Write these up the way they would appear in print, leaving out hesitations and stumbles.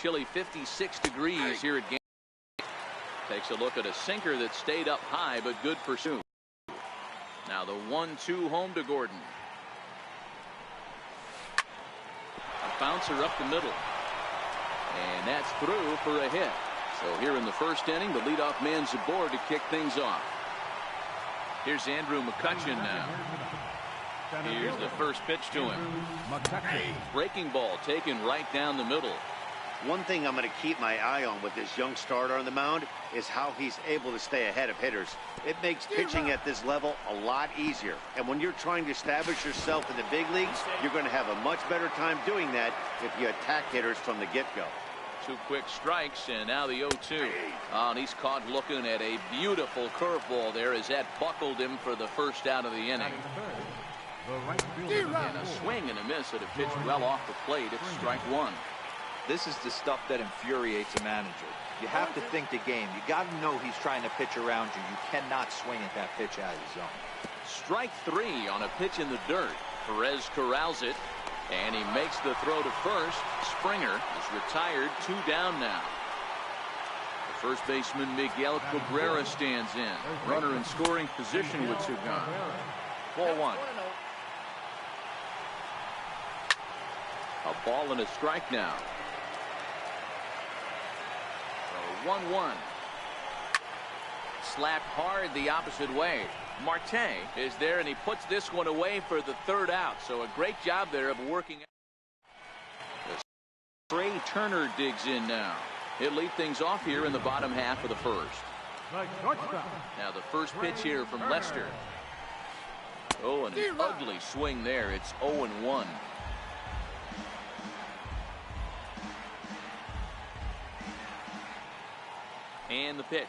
chilly 56 degrees here at game. Takes a look at a sinker that stayed up high, but good for Sue. Now the 1-2 home to Gordon. A bouncer up the middle. And that's through for a hit. So here in the first inning, the leadoff man's aboard to kick things off. Here's Andrew McCutcheon now. Here's the first pitch to him. Breaking ball taken right down the middle. One thing I'm going to keep my eye on with this young starter on the mound is how he's able to stay ahead of hitters. It makes pitching at this level a lot easier. And when you're trying to establish yourself in the big leagues, you're going to have a much better time doing that if you attack hitters from the get-go. 2 quick strikes, and now the 0-2. And he's caught looking at a beautiful curveball there as that buckled him for the first out of the inning. And a swing and a miss at a pitch well off the plate. It's strike one. This is the stuff that infuriates a manager. You have to think the game. You got to know he's trying to pitch around you. You cannot swing at that pitch out of the zone. Strike three on a pitch in the dirt. Perez corrals it, and he makes the throw to first. Springer is retired, 2 down now. The first baseman Miguel Cabrera stands in. Runner in scoring position with 2 gone. Ball 1. A ball and a strike now. 1-1. Slapped hard the opposite way. Marte is there, and he puts this one away for the 3rd out. So a great job there of working. Trey Turner digs in now. He'll lead things off here in the bottom half of the first. Now the first pitch here from Lester. Oh, and an ugly swing there. It's 0-1. And the pitch.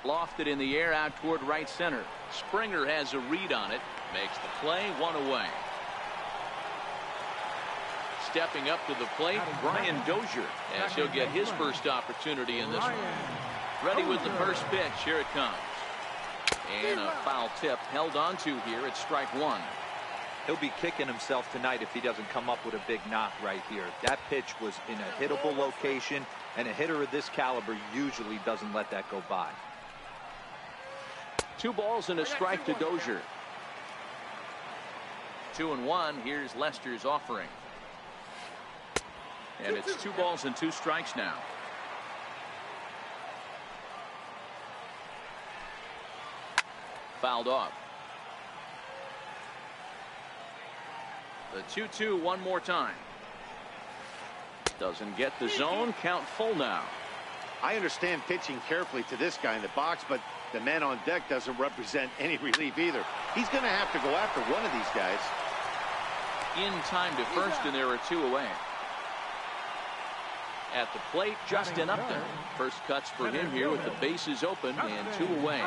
Lofted in the air out toward right center. Springer has a read on it. Makes the play, 1 away. Stepping up to the plate, Brian Dozier, as he'll get his first opportunity in this one. Ready with the first pitch. Here it comes. And a foul tip held on to here at strike 1. He'll be kicking himself tonight if he doesn't come up with a big knock right here. That pitch was in a hittable location, and a hitter of this caliber usually doesn't let that go by. 2 balls and a strike to Dozier. 2-1. Here's Lester's offering. And it's 2 balls and 2 strikes now. Fouled off. The 2-2 one more time. Doesn't get the zone. Count full now. I understand pitching carefully to this guy in the box, but the man on deck doesn't represent any relief either. He's going to have to go after one of these guys. In time to first, and there are 2 away. At the plate, Justin Upton. First cuts for him here with the bases open and 2 away.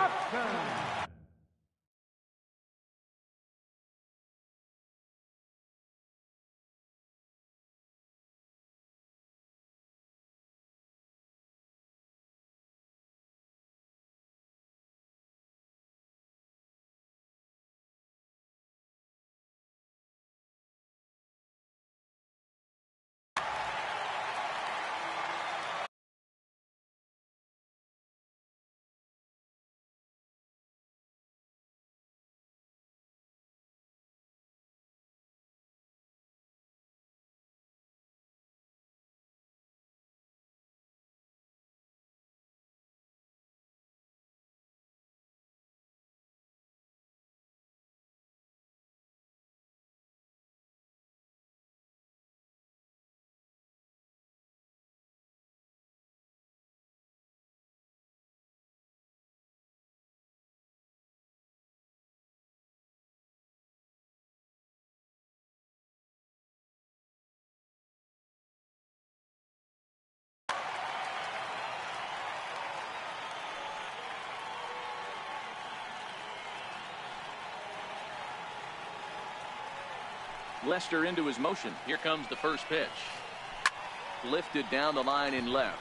Lester into his motion. Here comes the first pitch. Lifted down the line in left.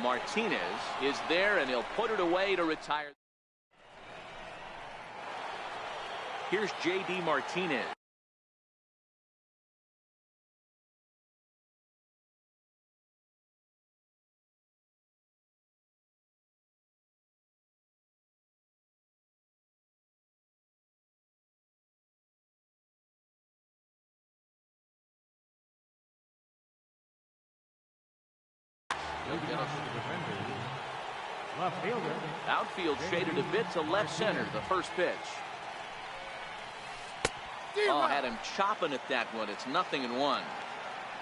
Martinez is there, and he'll put it away to retire. Here's J.D. Martinez. Left fielder. Outfield shaded a bit to left center. The first pitch. Oh, had him chopping at that one. It's 0-1.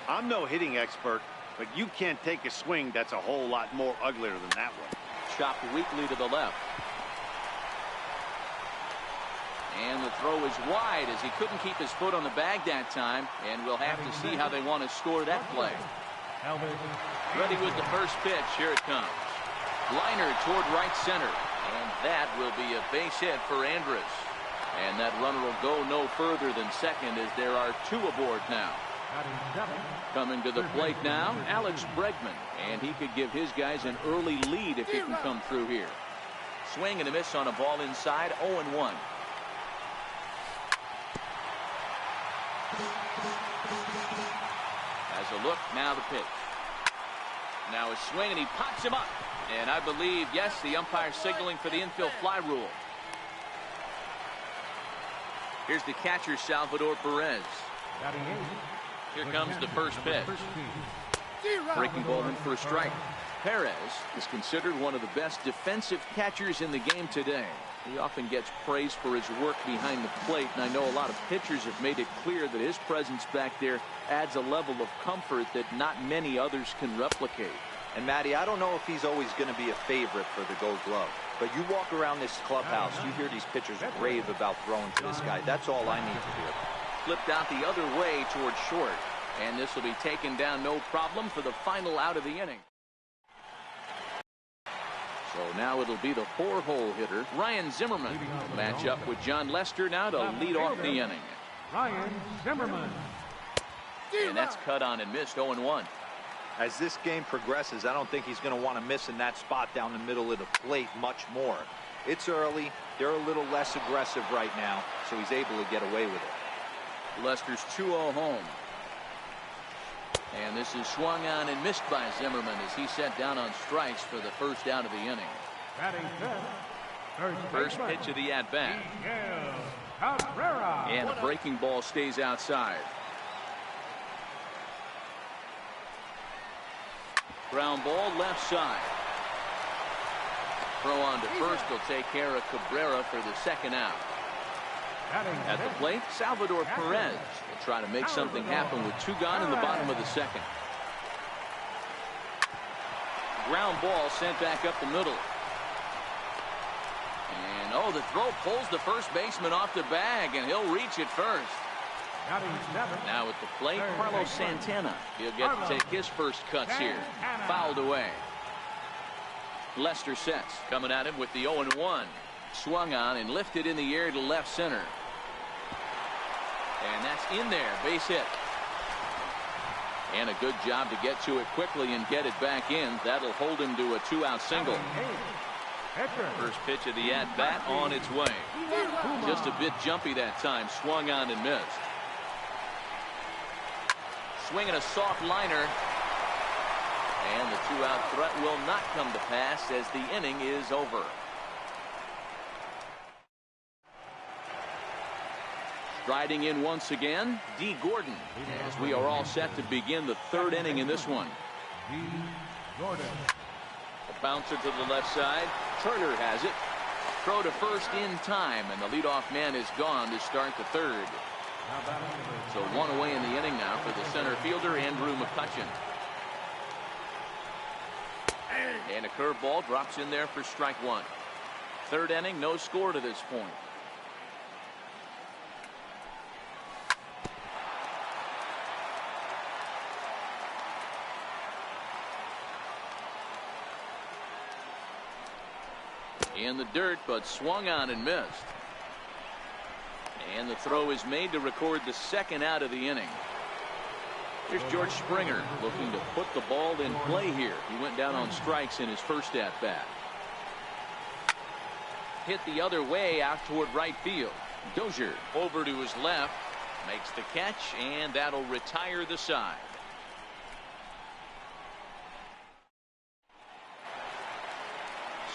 I'm no hitting expert, but you can't take a swing that's a whole lot more uglier than that one. Chopped weakly to the left. And the throw is wide as he couldn't keep his foot on the bag that time. And we'll have to see how they want to score that play. Ready with the first pitch. Here it comes. Liner toward right center. And that will be a base hit for Andrus. And that runner will go no further than second as there are 2 aboard now. Coming to the plate now, Alex Bregman. And he could give his guys an early lead if he can come through here. Swing and a miss on a ball inside. 0-1. As a look, now the pitch. Now a swing, and he pops him up. And I believe, yes, the umpire signaling for the infield fly rule. Here's the catcher, Salvador Perez. Here comes the first pitch. Breaking ball in for a strike. Perez is considered one of the best defensive catchers in the game today. He often gets praise for his work behind the plate, and I know a lot of pitchers have made it clear that his presence back there adds a level of comfort that not many others can replicate. And Matty, I don't know if he's always going to be a favorite for the Gold Glove, but you walk around this clubhouse, you hear these pitchers rave about throwing to this guy. That's all I need to hear. Flipped out the other way towards short, and this will be taken down no problem for the final out of the inning. So now it'll be the 4-hole hitter, Ryan Zimmerman. Match up with John Lester now to lead off the inning. Ryan Zimmerman. And that's cut on and missed. 0-1. As this game progresses, I don't think he's going to want to miss in that spot down the middle of the plate much more. It's early. They're a little less aggressive right now, so he's able to get away with it. Lester's 2-0 home. And this is swung on and missed by Zimmerman as he set down on strikes for the first out of the inning. First pitch of the at-bat. And a breaking ball stays outside. Ground ball left side. Throw on to first will take care of Cabrera for the second out. At the plate, Salvador Perez will try to make something happen with 2 gone in the bottom of the second. Ground ball sent back up the middle. And oh, the throw pulls the first baseman off the bag, and he'll reach it first. Now at the plate, Carlos Santana. He'll get to take his first cuts here. Fouled away. Lester sets. Coming at him with the 0-1. Swung on and lifted in the air to left center. And that's in there. Base hit. And a good job to get to it quickly and get it back in. That'll hold him to a 2-out single. First pitch of the at-bat on its way. Just a bit jumpy that time. Swung on and missed. Swinging a soft liner. And the 2-out threat will not come to pass as the inning is over. Striding in once again, D. Gordon, as we are all set to begin the 3rd inning in this one. A bouncer to the left side. Turner has it. Throw to first in time, and the leadoff man is gone to start the 3rd. So 1 away in the inning now for the center fielder, Andrew McCutchen. And a curveball drops in there for strike 1. 3rd inning, no score to this point. In the dirt, but swung on and missed. And the throw is made to record the 2nd out of the inning. Here's George Springer looking to put the ball in play here. He went down on strikes in his first at bat. Hit the other way out toward right field. Dozier over to his left, makes the catch, and that'll retire the side.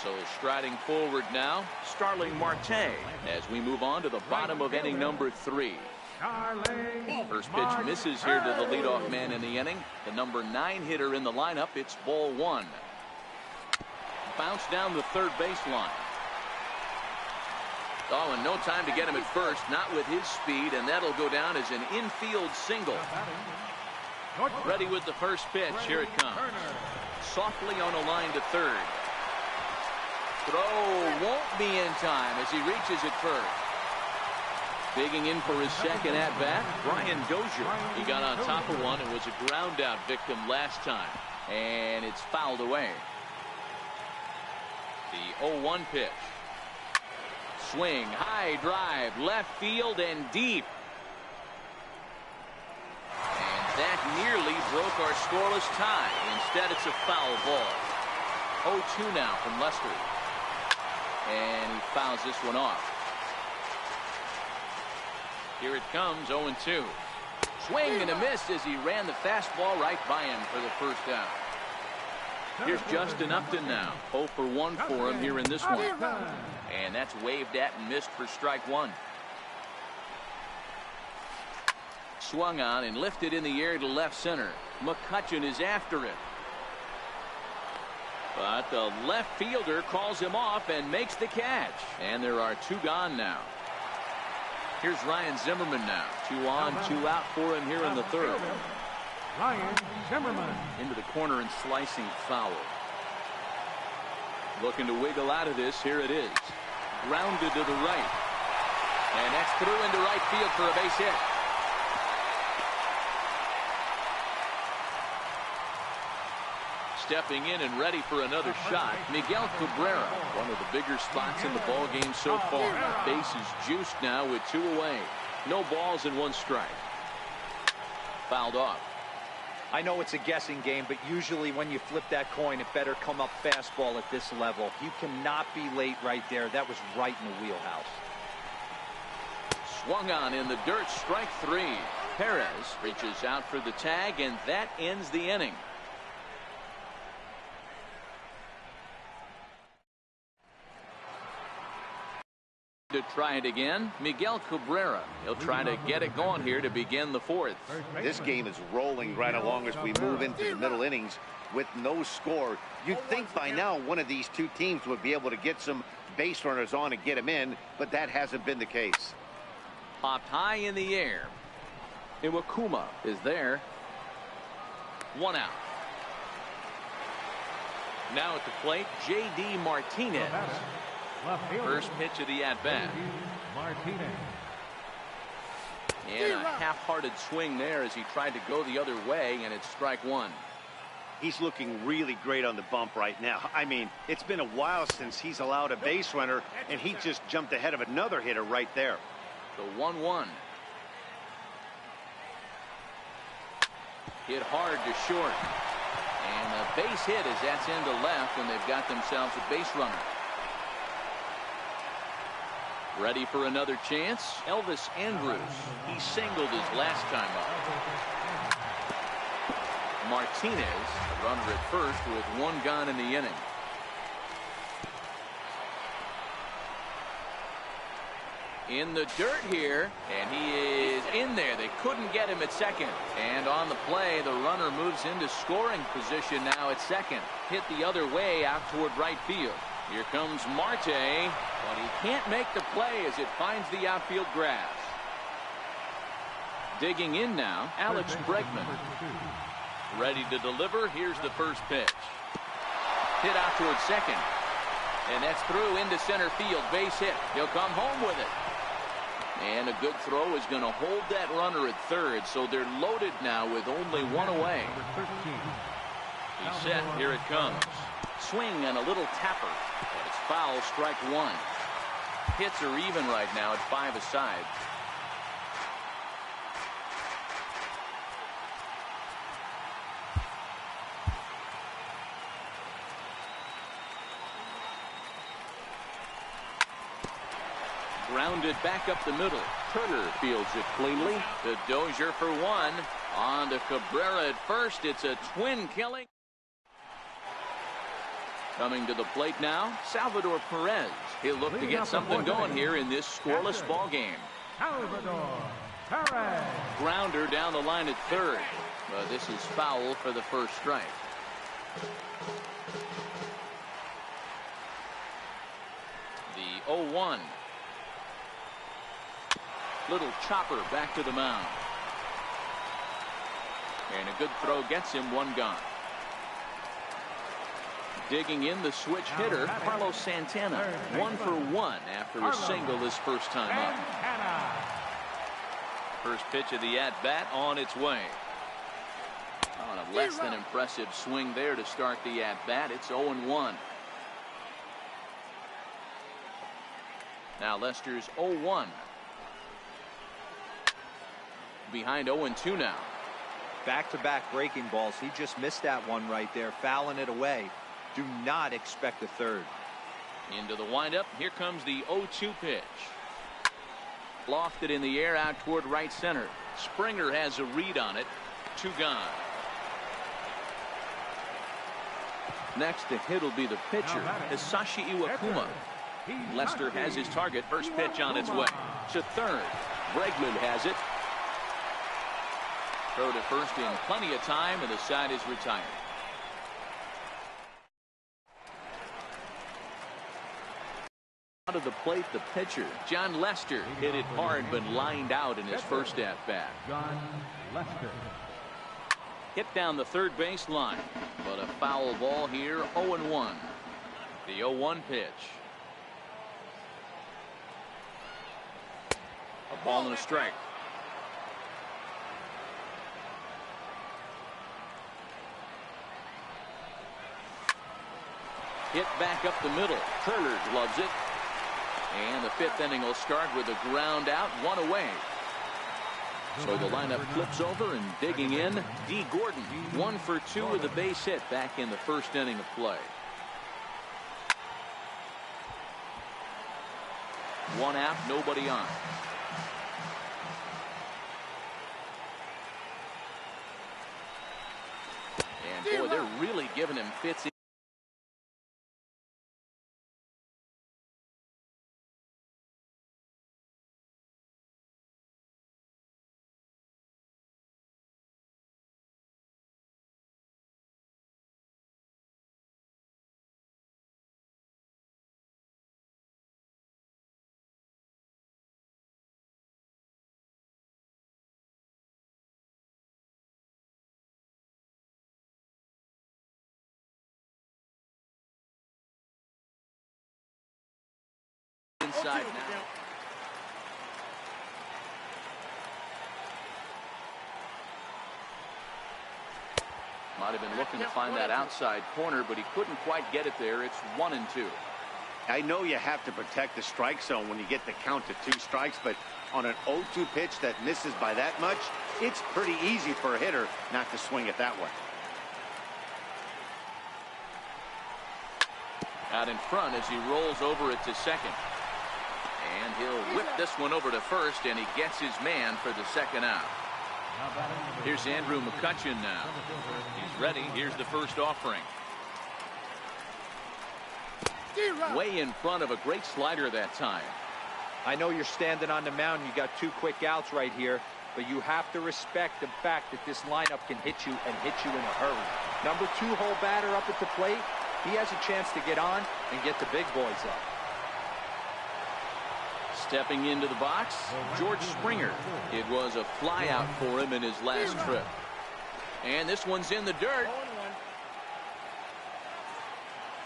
So striding forward now, Starling Marte, as we move on to the bottom of inning number 3. First pitch misses here to the leadoff man in the inning. The number 9 hitter in the lineup. It's ball 1. Bounce down the third baseline. Oh, and no time to get him at first, not with his speed, and that'll go down as an infield single. Ready with the first pitch. Here it comes. Softly on a line to third. Throw won't be in time as he reaches it first. Digging in for his second at-bat, Brian Dozier. He got on top of one and was a ground-out victim last time. And it's fouled away. The 0-1 pitch. Swing, high drive, left field and deep. And that nearly broke our scoreless tie. Instead, it's a foul ball. 0-2 now from Lester. And he fouls this one off. Here it comes, 0-2. Swing and a miss as he ran the fastball right by him for the first out. Here's Justin Upton now. 0 for 1 for him here in this one. And that's waved at and missed for strike 1. Swung on and lifted in the air to left center. McCutchen is after it. But the left fielder calls him off and makes the catch. And there are 2 gone now. Here's Ryan Zimmerman now. 2 on, 2 out for him here in the third. Ryan Zimmerman. Into the corner and slicing foul. Looking to wiggle out of this. Here it is. Grounded to the right. And that's through into right field for a base hit. Stepping in and ready for another shot, Miguel Cabrera. One of the bigger spots in the ball game so far. Base is juiced now with 2 away. No balls and 1 strike. Fouled off. I know it's a guessing game, but usually when you flip that coin, it better come up fastball at this level. You cannot be late right there. That was right in the wheelhouse. Swung on in the dirt, strike 3. Perez reaches out for the tag, and that ends the inning. To try it again, Miguel Cabrera. He'll try to get it going here to begin the 4th. This game is rolling right along as we move into the middle innings with no score. You'd think by now one of these 2 teams would be able to get some base runners on and get them in, but that hasn't been the case. Popped high in the air. Iwakuma is there. 1 out. Now at the plate, J.D. Martinez. First pitch of the at-bat. And a half-hearted swing there as he tried to go the other way, and it's strike 1. He's looking really great on the bump right now. I mean, it's been a while since he's allowed a base runner, and he just jumped ahead of another hitter right there. The 1-1. Hit hard to short. And a base hit as that's into left, and they've got themselves a base runner. Ready for another chance. Elvis Andrus. He singled his last time up. Martinez, a runner at first with 1 gone in the inning. In the dirt here, and he is in there. They couldn't get him at second. And on the play, the runner moves into scoring position now at second. Hit the other way out toward right field. Here comes Marte, but he can't make the play as it finds the outfield grass. Digging in now, Alex Bregman. Ready to deliver. Here's the first pitch. Hit out towards second. And that's through into center field. Base hit. He'll come home with it. And a good throw is going to hold that runner at third. So they're loaded now with only 1 away. He's set. Here it comes. Swing and a little tapper. But it's foul, strike 1. Hits are even right now at 5 aside. Grounded back up the middle. Turner fields it cleanly. The Dozier for one. On to Cabrera at first. It's a twin killing. Coming to the plate now, Salvador Perez. He'll look to get something going here in this scoreless ball game. Salvador Perez. Grounder down the line at third. But this is foul for the first strike. The 0-1. Little chopper back to the mound. And a good throw gets him one gone. Digging in the switch hitter, Carlos Santana. 1 for 1 after a single his first time up. First pitch of the at-bat on its way. On a less than impressive swing there to start the at-bat. It's 0-1. Now Lester's 0-1. Behind 0-2 now. Back-to-back breaking balls. He just missed that one right there, fouling it away. Do not expect a third. Into the windup. Here comes the 0-2 pitch. Lofted in the air out toward right center. Springer has a read on it. 2 gone. Next to hit will be the pitcher, Hisashi Iwakuma. Lester has his target. First pitch on its way. To third. Bregman has it. Throw to first in plenty of time, and the side is retired. Out of the plate, the pitcher, John Lester, hit it hard but lined out in his first at-bat. John Lester. Hit down the third base line, but a foul ball here, 0-1. The 0-1 pitch. A ball and a strike. Hit back up the middle. Turner loves it. And the 5th inning will start with a ground out, 1 away. So the lineup flips over and digging in, D. Gordon. 1 for 2 with a base hit back in the first inning of play. 1 out, nobody on. And boy, they're really giving him fits. Inside now. Might have been looking to find that outside corner, but he couldn't quite get it there. It's 1-2. I know you have to protect the strike zone when you get the count to 2 strikes, but on an 0-2 pitch that misses by that much, it's pretty easy for a hitter not to swing it that way. Out in front as he rolls over it to second. And he'll whip this one over to first, and he gets his man for the second out. Here's Andrew McCutchen now. He's ready. Here's the first offering. Way in front of a great slider that time. I know you're standing on the mound. You got 2 quick outs right here, but you have to respect the fact that this lineup can hit you and hit you in a hurry. Number 2 hole batter up at the plate. He has a chance to get on and get the big boys up. Stepping into the box, George Springer. It was a fly out for him in his last trip. And this one's in the dirt.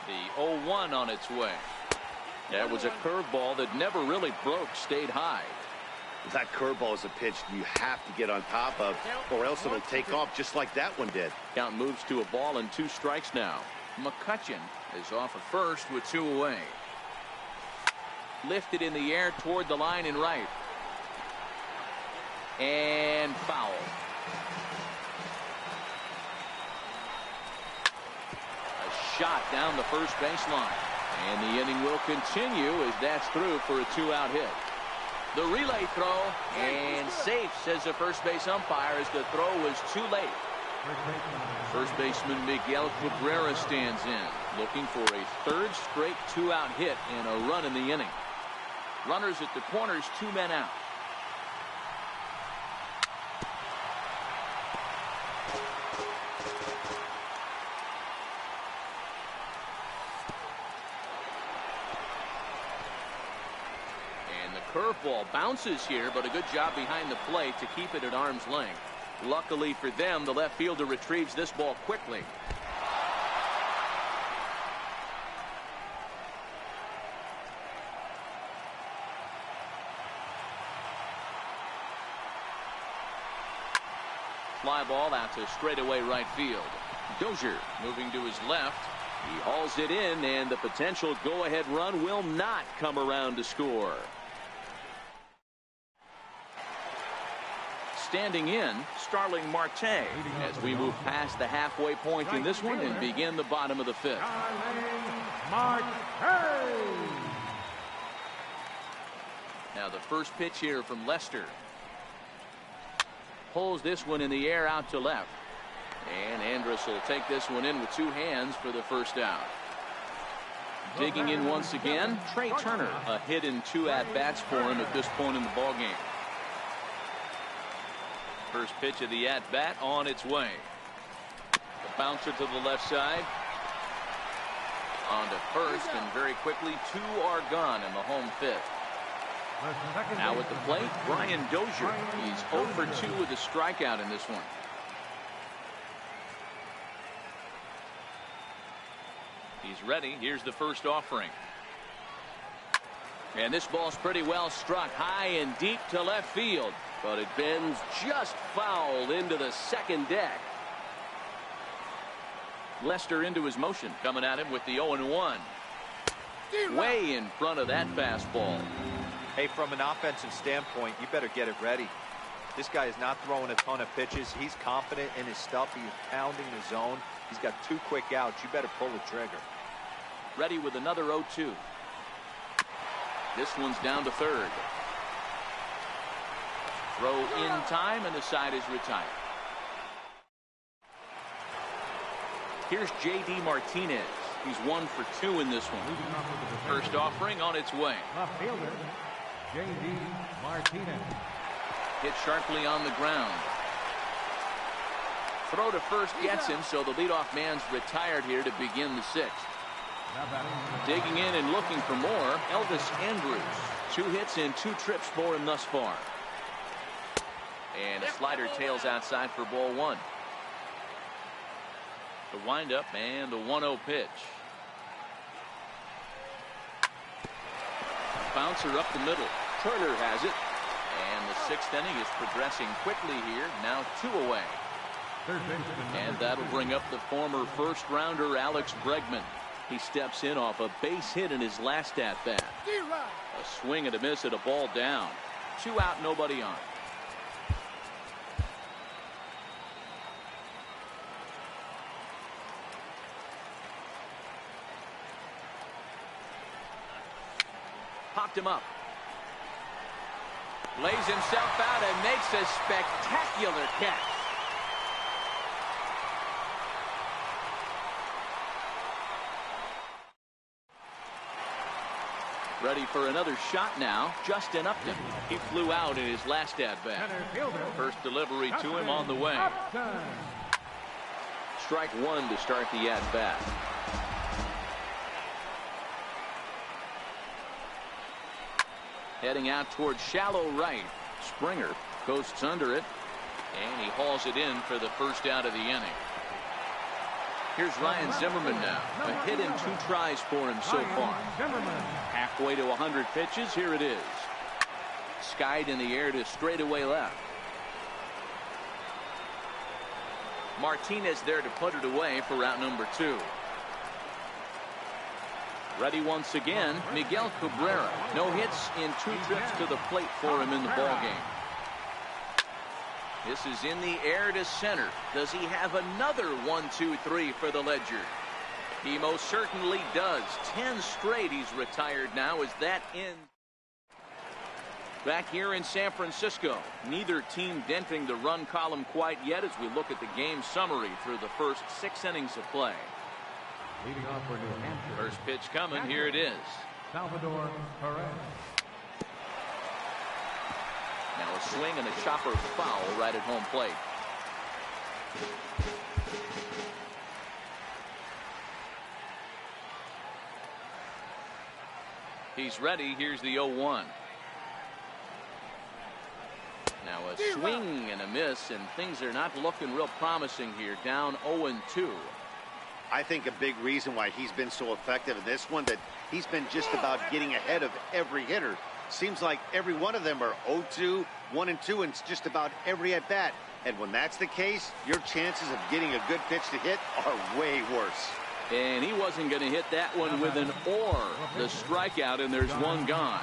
The 0-1 on its way. That was a curveball that never really broke, stayed high. That curveball is a pitch you have to get on top of, or else it'll take off just like that one did. Count moves to a ball and 2 strikes now. McCutchen is off of first with 2 away. Lifted in the air toward the line and right. And foul. A shot down the first baseline. And the inning will continue as that's through for a 2-out hit. The relay throw, and safe, says the first base umpire, as the throw was too late. First baseman Miguel Cabrera stands in, looking for a third straight two-out hit and a run in the inning. Runners at the corners, 2 men out. And the curveball bounces here, but a good job behind the plate to keep it at arm's length. Luckily for them, the left fielder retrieves this ball quickly. Fly ball out to straightaway right field. Dozier moving to his left. He hauls it in, and the potential go-ahead run will not come around to score. Standing in, Starling Marte, as we move past the halfway point in this one and begin the bottom of the 5th. Now the first pitch here from Lester. Pulls this one in the air out to left. And Andrus will take this one in with 2 hands for the first out. Digging in once again, Trey Turner. A hit in 2 at-bats for him at this point in the ballgame. First pitch of the at-bat on its way. The bouncer to the left side. On to first, and very quickly 2 are gone in the home 5th. Now at the plate, Brian Dozier. He's 0 for 2 with a strikeout in this one. He's ready. Here's the first offering. And this ball's pretty well struck high and deep to left field, but it bends just foul into the second deck. Lester into his motion, coming at him with the 0-1. Way in front of that fastball. Hey, from an offensive standpoint, you better get it ready. This guy is not throwing a ton of pitches. He's confident in his stuff. He's pounding the zone. He's got 2 quick outs. You better pull the trigger. Ready with another 0-2. This one's down to third. Throw in time, and the side is retired. Here's J.D. Martinez. He's 1 for 2 in this one. First offering on its way. Left fielder, J.D. Martinez. Hit sharply on the ground. Throw to first gets him, so the leadoff man's retired here to begin the 6th. Digging in and looking for more, Elvis Andrus. 2 hits and 2 trips for him thus far. And a slider tails outside for ball 1. The windup and the 1-0 pitch. Bouncer up the middle. Turner has it. And the 6th inning is progressing quickly here. Now 2 away. And that'll bring up the former first-rounder Alex Bregman. He steps in off a base hit in his last at-bat. A swing and a miss at a ball down. 2 out, nobody on. Popped him up. Lays himself out and makes a spectacular catch. Ready for another shot now. Justin Upton. He flew out in his last at-bat. First delivery to him on the way. Strike 1 to start the at-bat. Heading out towards shallow right. Springer coasts under it, and he hauls it in for the first out of the inning. Here's Ryan Zimmerman now. A hit in 2 tries for him so far. Halfway to 100 pitches. Here it is. Skied in the air to straightaway left. Martinez there to put it away for route number 2. Ready once again, Miguel Cabrera. No hits in 2 trips to the plate for him in the ballgame. This is in the air to center. Does he have another 1-2-3 for the Ledger? He most certainly does. 10 straight he's retired now as that ends. Back here in San Francisco, neither team denting the run column quite yet as we look at the game summary through the first 6 innings of play. Leading off for New Hampshire. First pitch coming. Here it is. Salvador Perez. Now a swing and a chopper foul right at home plate. He's ready. Here's the 0-1. Now a swing and a miss, and things are not looking real promising here. Down 0-2. I think a big reason why he's been so effective in this one, that he's been just about getting ahead of every hitter. Seems like every one of them are 0-2, 1-2, and it's just about every at bat. And when that's the case, your chances of getting a good pitch to hit are way worse. And he wasn't going to hit that one with an or. The strikeout, and there's one gone.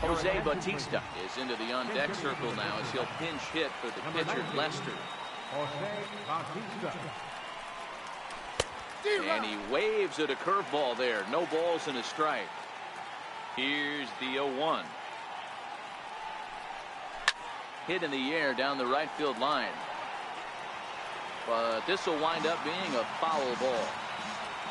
Jose Bautista is into the on-deck circle now as he'll pinch hit for the pitcher, Lester. Jose Bautista. And he waves at a curveball there. No balls and a strike. Here's the 0-1. Hit in the air down the right field line. But this will wind up being a foul ball.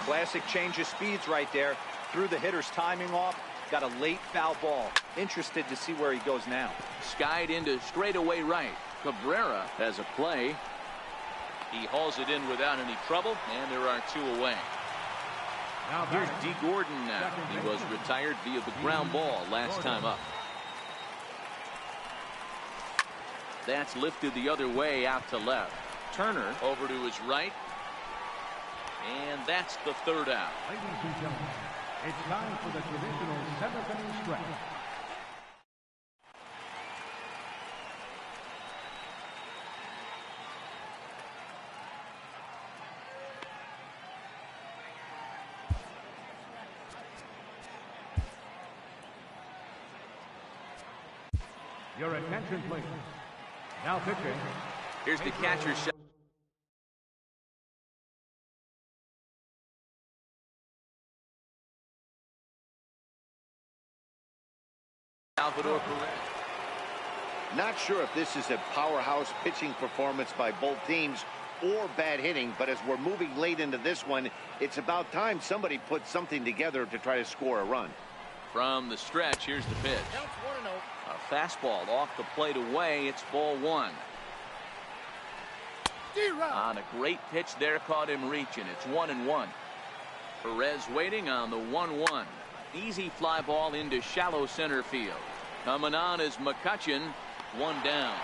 Classic change of speeds right there. Threw the hitter's timing off. Got a late foul ball. Interested to see where he goes now. Skied into straightaway right. Cabrera has a play. He hauls it in without any trouble, and there are 2 away. Here's D. Gordon now. He was retired via the ground ball last time up. That's lifted the other way out to left. Turner over to his right. And that's the 3rd out. Ladies and gentlemen, it's time for the traditional 7th inning stretch. Your attention, please. Now pitching. Here's the catcher shot. Salvador Perez. Not sure if this is a powerhouse pitching performance by both teams or bad hitting, but as we're moving late into this one, it's about time somebody put something together to try to score a run. From the stretch, here's the pitch. A fastball off the plate away. It's ball 1. On a great pitch there, caught him reaching. It's 1-1. Perez waiting on the 1-1. Easy fly ball into shallow center field. Coming on is McCutchen. 1 down.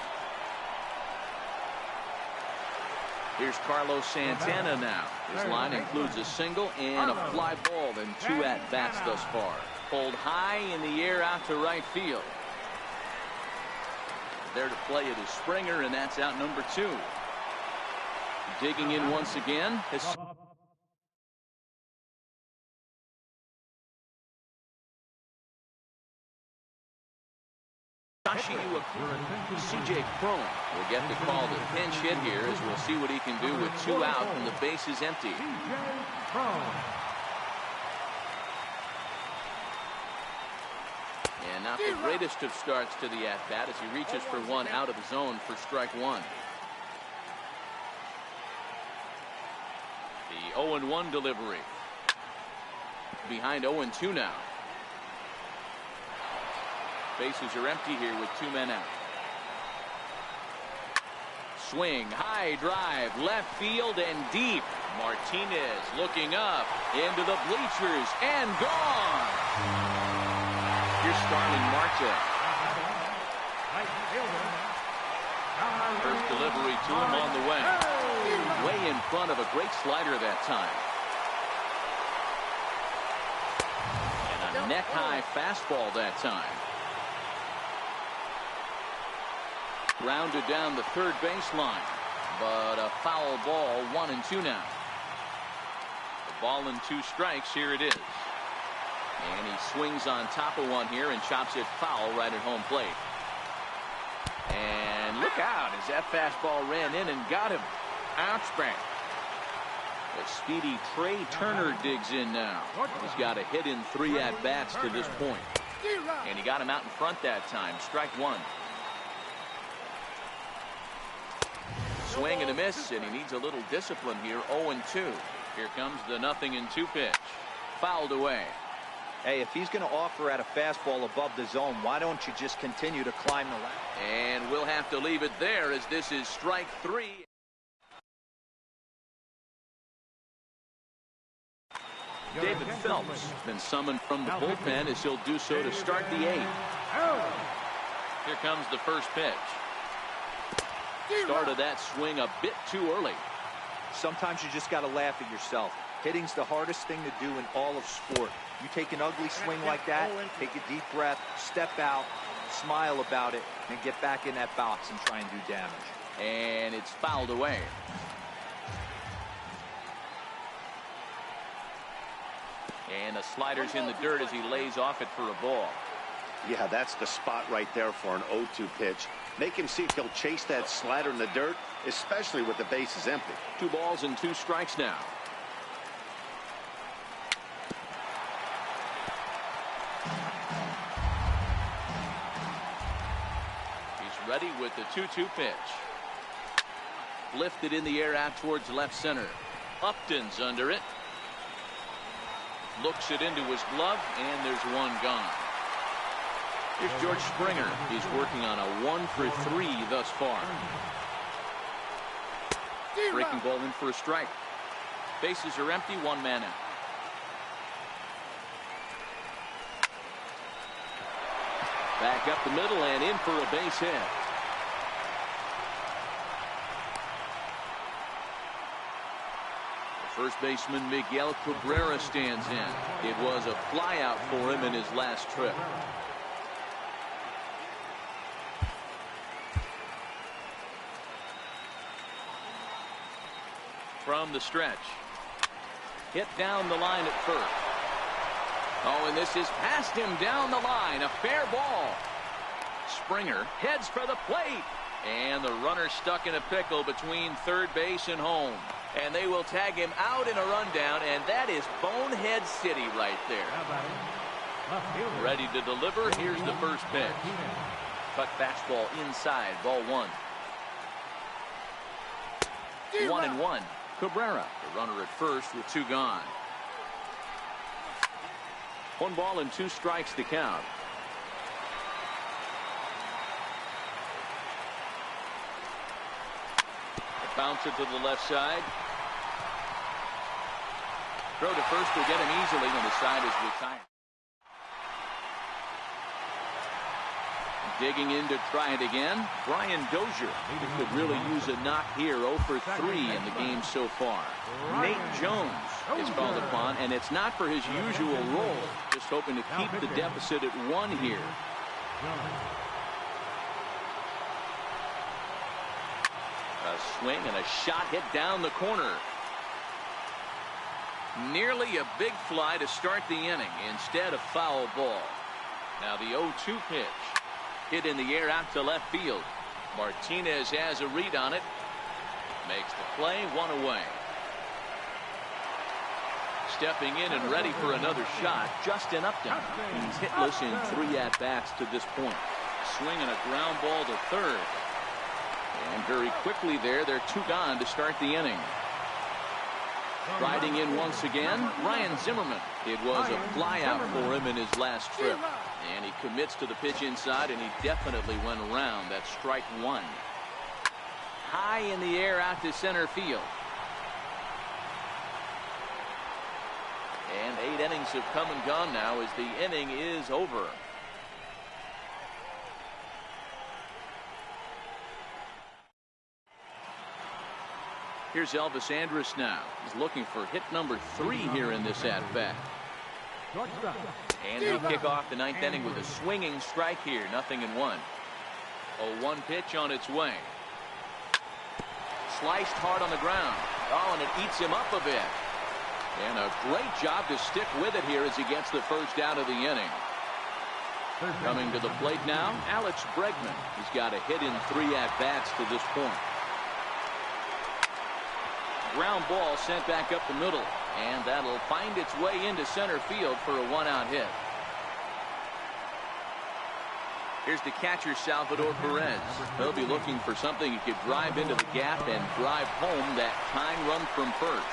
Here's Carlos Santana now. His line includes a single and a fly ball and 2 at-bats thus far. Pulled high in the air out to right field. There to play it is Springer, and that's out number 2. Digging in once again. C.J. Cron will get the call to pinch hit here as we'll see what he can do with 2 out and the bases empty. And not the greatest of starts to the at-bat as he reaches for 1 out of the zone for strike 1. The 0-1 delivery. Behind 0-2 now. Bases are empty here with 2 men out. Swing, high drive, left field and deep. Martinez looking up into the bleachers and gone. Here's Starling Marte. First delivery to him on the way. Way in front of a great slider that time. And a neck-high fastball that time. Grounded down the 3rd baseline, but a foul ball. 1-2 now. The ball and 2 strikes. Here it is. And he swings on top of one here and chops it foul right at home plate. And Look out as that fastball ran in and got him. Ouch bang. The speedy Trey Turner digs in now. He's got a hit in 3 at-bats to this point. And he got him out in front that time. Strike one. Swing and a miss, and he needs a little discipline here. 0-2. Here comes the 0-2 pitch. Fouled away. Hey, if he's going to offer at a fastball above the zone, why don't you just continue to climb the ladder? And we'll have to leave it there as this is strike 3. David Phelps has been summoned from the bullpen as he'll do so to start the 8th. Here comes the first pitch. Started that swing a bit too early. Sometimes you just got to laugh at yourself. Hitting's the hardest thing to do in all of sport. You take an ugly swing like that, take a deep breath, step out, smile about it, and get back in that box and try and do damage. And it's fouled away. And the slider's in the dirt as he lays off it for a ball. Yeah, that's the spot right there for an 0-2 pitch. Make him see if he'll chase that slider in the dirt, especially with the bases empty. 2 balls and 2 strikes now. He's ready with the 2-2 pitch. Lifted in the air out towards left center. Upton's under it. Looks it into his glove, and there's one gone. Here's George Springer. He's working on a 1-for-3 thus far. Breaking ball in for a strike. Bases are empty, 1 man out. Back up the middle and in for a base hit. First baseman Miguel Cabrera stands in. It was a flyout for him in his last trip. From the stretch. Hit down the line at first. Oh, and this is past him down the line. A fair ball. Springer heads for the plate. And the runner stuck in a pickle between third base and home. And they will tag him out in a rundown, and that is Bonehead City right there. Ready to deliver. Here's the first pitch. Cut fastball inside, ball 1. 1-1. Cabrera, the runner at first with 2 gone. 1 ball and 2 strikes to count. Bouncer to the left side. Throw to first will get him easily when the side is retired. Digging in to try it again. Brian Dozier. He could really use a knock here. 0-for-3 in the game so far. Nate Jones is called upon, and it's not for his usual role. Just hoping to keep the deficit at 1 here. A swing and a shot hit down the corner. Nearly a big fly to start the inning. Instead, a foul ball. Now the 0-2 pitch. Hit in the air out to left field. Martinez has a read on it. Makes the play, 1 away. Stepping in and ready for another shot, Justin Upton. He's hitless in 3 at-bats to this point. Swing and a ground ball to third. And very quickly there, they're 2 gone to start the inning. Riding in once again, Ryan Zimmerman. It was a flyout for him in his last trip. And he commits to the pitch inside, and he definitely went around. That's strike 1. High in the air out to center field. And 8 innings have come and gone now as the inning is over. Here's Elvis Andrus now. He's looking for hit number 3 here in this at-bat. And they kick off the 9th inning with a swinging strike here. 0-1. 0-1 pitch on its way. Sliced hard on the ground. Oh, and it eats him up a bit. And a great job to stick with it here as he gets the first out of the inning. Coming to the plate now, Alex Bregman. He's got a hit in 3 at-bats to this point. Ground ball sent back up the middle, and that'll find its way into center field for a 1-out hit. Here's the catcher, Salvador Perez. He'll be looking for something he could drive into the gap and drive home that tying run from first.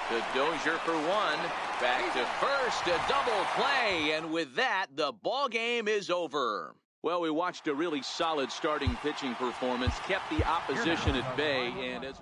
To Dozier for 1. Back to first, a double play, and with that, the ball game is over. Well, we watched a really solid starting pitching performance, kept the opposition at bay, and as